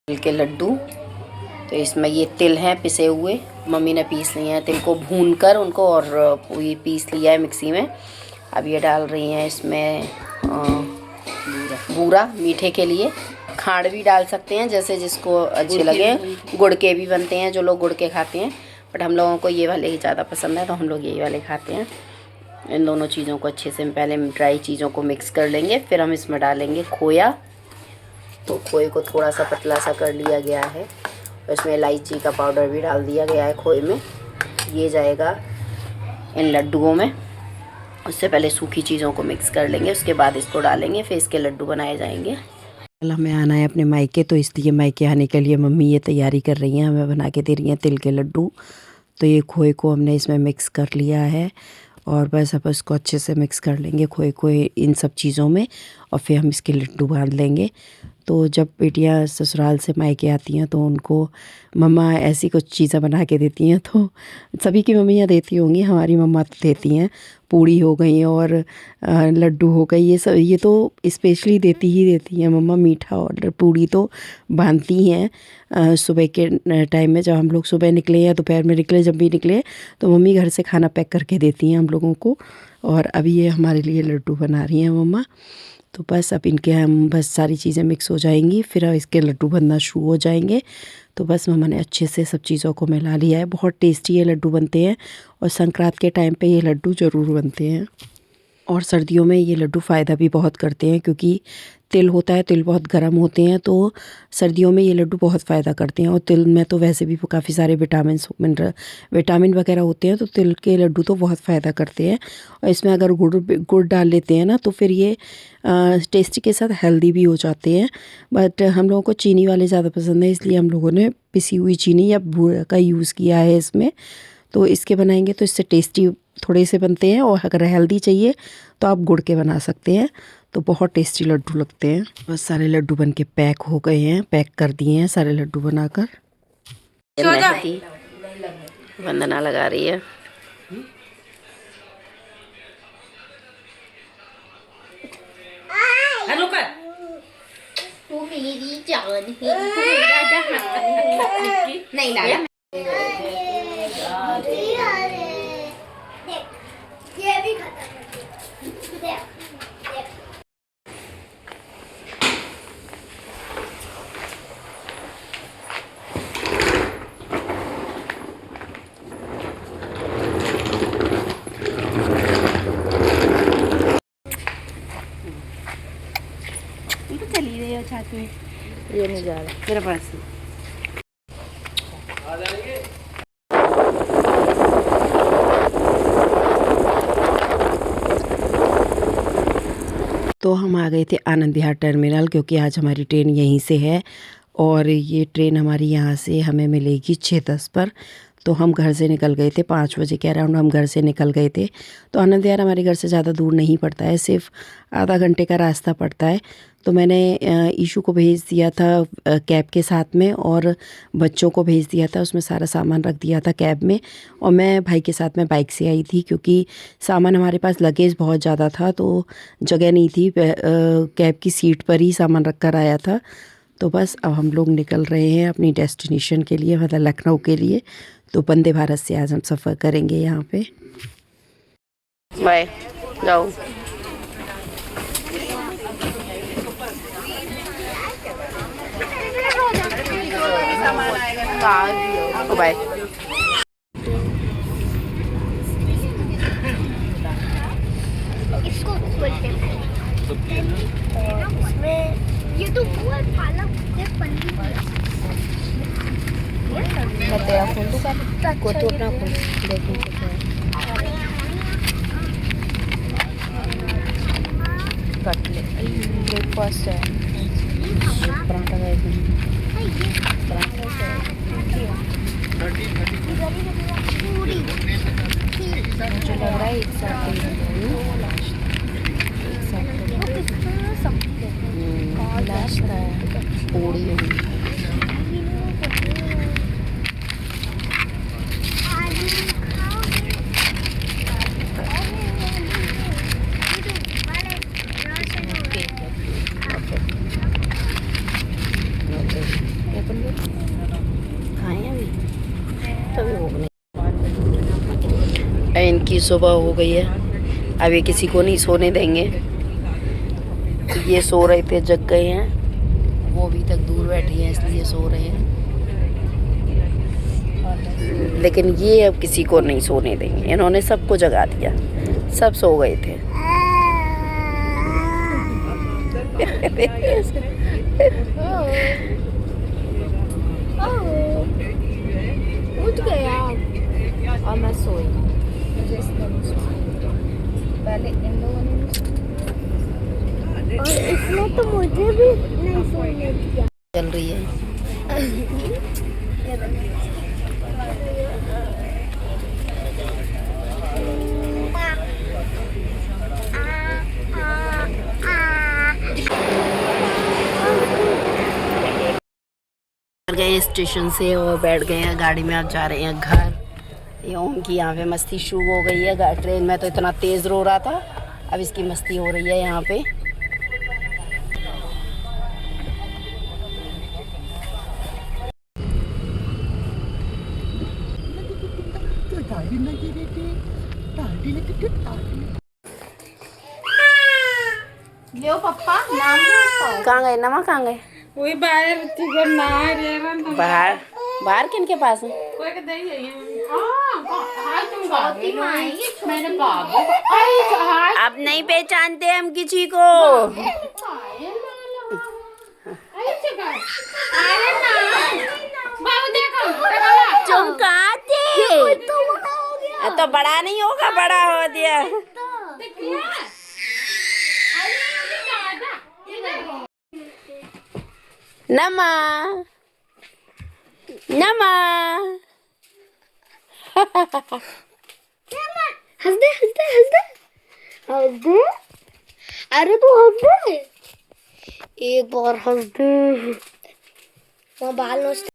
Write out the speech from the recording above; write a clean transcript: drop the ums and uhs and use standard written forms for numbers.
तिल के लड्डू। तो इसमें ये तिल हैं पिसे हुए, मम्मी ने पीस लिए हैं तिल को भूनकर उनको, और ये पीस लिया है मिक्सी में। अब ये डाल रही हैं इसमें बूरा मीठे के लिए। खांड भी डाल सकते हैं जैसे जिसको अच्छे लगे, गुड़ के भी बनते हैं जो लोग गुड़ के खाते हैं, बट हम लोगों को ये वाले ही ज़्यादा पसंद है तो हम लोग यही वाले खाते हैं। इन दोनों चीज़ों को अच्छे से पहले ड्राई चीज़ों को मिक्स कर लेंगे, फिर हम इसमें डालेंगे खोया। तो खोए को थोड़ा सा पतला सा कर लिया गया है, और इसमें इलायची का पाउडर भी डाल दिया गया है खोए में। ये जाएगा इन लड्डुओं में। उससे पहले सूखी चीज़ों को मिक्स कर लेंगे, उसके बाद इसको डालेंगे, फिर इसके लड्डू बनाए जाएंगे। कल हमें आना है अपने मायके, तो इसलिए मायके आने के लिए मम्मी ये तैयारी कर रही हैं, हमें बना के दे रही हैं तिल के लड्डू। तो ये खोए को हमने इसमें मिक्स कर लिया है, और बस अब इसको अच्छे से मिक्स कर लेंगे खोए को इन सब चीज़ों में, और फिर हम इसके लड्डू बांध लेंगे। तो जब बेटियां ससुराल से मायके आती हैं तो उनको मम्मा ऐसी कुछ चीज़ें बना के देती हैं, तो सभी की मम्मियाँ देती होंगी, हमारी मम्मा तो देती हैं। पूड़ी हो गई और लड्डू हो गई, ये सब ये तो स्पेशली देती ही देती हैं मम्मा। मीठा और पूड़ी तो बांधती हैं सुबह के टाइम में, जब हम लोग सुबह निकले या दोपहर में निकले, जब भी निकले तो मम्मी घर से खाना पैक करके देती हैं हम लोगों को। और अभी ये हमारे लिए लड्डू बना रही हैं मम्मा। तो बस अब इनके हम बस सारी चीज़ें मिक्स हो जाएंगी, फिर इसके लड्डू बनना शुरू हो जाएंगे। तो बस मम्मा ने अच्छे से सब चीज़ों को मिला लिया है। बहुत टेस्टी ये लड्डू बनते हैं, और संक्रांत के टाइम पे ये लड्डू ज़रूर बनते हैं। और सर्दियों में ये लड्डू फ़ायदा भी बहुत करते हैं, क्योंकि तिल होता है, तिल बहुत गर्म होते हैं, तो सर्दियों में ये लड्डू बहुत फ़ायदा करते हैं। और तिल में तो वैसे भी काफ़ी सारे विटामिन वगैरह होते हैं, तो तिल के लड्डू तो बहुत फ़ायदा करते हैं। और इसमें अगर गुड़ डाल लेते हैं ना, तो फिर ये टेस्टी के साथ हेल्दी भी हो जाते हैं। बट हम लोगों को चीनी वाले ज़्यादा पसंद है, इसलिए हम लोगों ने पिसी हुई चीनी या बूरा का यूज़ किया है इसमें। तो इसके बनाएंगे तो इससे टेस्टी थोड़े से बनते हैं, और अगर हेल्दी चाहिए तो आप गुड़ के बना सकते हैं, तो बहुत टेस्टी लड्डू लगते हैं। बस सारे लड्डू बन के पैक हो गए हैं, पैक कर दिए हैं सारे लड्डू बनाकर। वंदना लगा रही है। तू मेरी जान है, मेरा जहान। नहीं लाया ये भी खत्म है। तो चली रही हो छाती में, ये नहीं जा रहा मेरे पास। तो हम आ गए थे आनंद विहार टर्मिनल, क्योंकि आज हमारी ट्रेन यहीं से है, और ये ट्रेन हमारी यहाँ से हमें मिलेगी 6:10 पर। तो हम घर से निकल गए थे 5 बजे के अराउंड, हम घर से निकल गए थे। तो आनंद विहार हमारे घर से ज़्यादा दूर नहीं पड़ता है, सिर्फ आधा घंटे का रास्ता पड़ता है। तो मैंने ईशू को भेज दिया था कैब के साथ में, और बच्चों को भेज दिया था, उसमें सारा सामान रख दिया था कैब में। और मैं भाई के साथ में बाइक से आई थी, क्योंकि सामान हमारे पास लगेज बहुत ज़्यादा था, तो जगह नहीं थी, कैब की सीट पर ही सामान रख कर आया था। तो बस अब हम लोग निकल रहे हैं अपनी डेस्टिनेशन के लिए, मतलब लखनऊ के लिए। तो वंदे भारत से आज हम सफ़र करेंगे यहाँ पे। बाय, जाओ। बाय। इसको ये तो बहुत पालक पनीर मैं तेरा फोन तो को तो अपना फोन देखो कट ले। ब्रेकफास्ट है, पराठा है, पूरी मुझे लग रहा है एक साथ नाश्ता है, पूरी की सुबह हो गई है, अब ये किसी को नहीं सोने देंगे। ये सो रहे थे, जग गए हैं, वो अभी तक दूर बैठी हैं इसलिए सो रहे हैं, लेकिन ये अब किसी को नहीं सोने देंगे। इन्होंने सबको जगा दिया, सब सो गए थे। उठ गया और मैं सोई। पहले इन लोगों ने और इसने तो मुझे भी नहीं सोने दिया। चल रही है। गए स्टेशन से और बैठ गए हैं गाड़ी में, अब जा रहे हैं घर। ये ओम की यहाँ पे मस्ती शुरू हो गई है। ट्रेन में तो इतना तेज़ रो रहा था, अब इसकी मस्ती हो रही है यहाँ पे। लो पप्पा नाम कहाँ गए नमा, कहाँ गए? वही बाहर चिकन ना रे बाहर। बाहर किन के पास है? कोई के दही है हां तुम गलती में आएगी मेरे बाबू। अब नहीं पहचानते हम किसी को। अरे ना बाबू देखो तुम कहाँ थे? तो बड़ा नहीं होगा, बड़ा हो दिया। नमा नमा हंस दे हंस दे हंस दे हंस दे। अरे तू हंस दे, एक बार हंस दे। वो बाल नोच